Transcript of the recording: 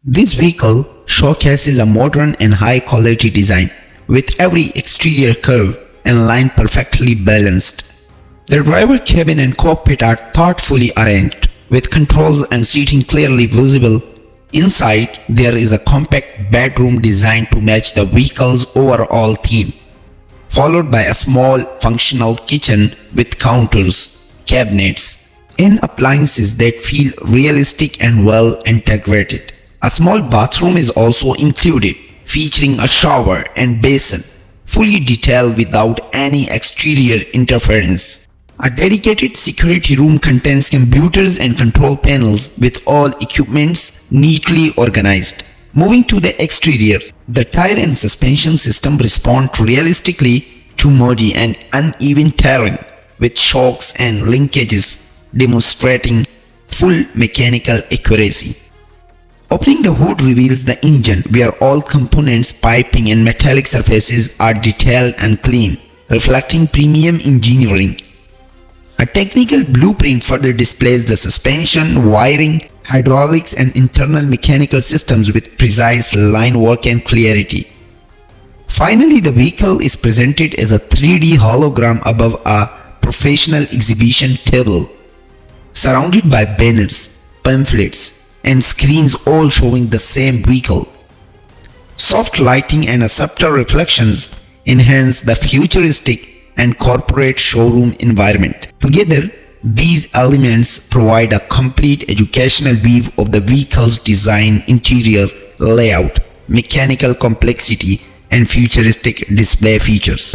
This vehicle showcases a modern and high-quality design, with every exterior curve and line perfectly balanced. The driver cabin and cockpit are thoughtfully arranged, with controls and seating clearly visible. Inside, there is a compact bedroom designed to match the vehicle's overall theme, followed by a small functional kitchen with counters, cabinets, and appliances that feel realistic and well integrated. A small bathroom is also included, featuring a shower and basin, fully detailed without any exterior interference. A dedicated security room contains computers and control panels with all equipments neatly organized. Moving to the exterior, the tire and suspension system respond realistically to muddy and uneven terrain, with shocks and linkages demonstrating full mechanical accuracy. Opening the hood reveals the engine, where all components, piping and metallic surfaces are detailed and clean, reflecting premium engineering. A technical blueprint further displays the suspension, wiring, hydraulics and internal mechanical systems with precise line work and clarity. Finally, the vehicle is presented as a 3D hologram above a professional exhibition table, surrounded by banners, pamphlets, and screens all showing the same vehicle. Soft lighting and subtle reflections enhance the futuristic and corporate showroom environment. Together, these elements provide a complete educational view of the vehicle's design, interior, layout, mechanical complexity, and futuristic display features.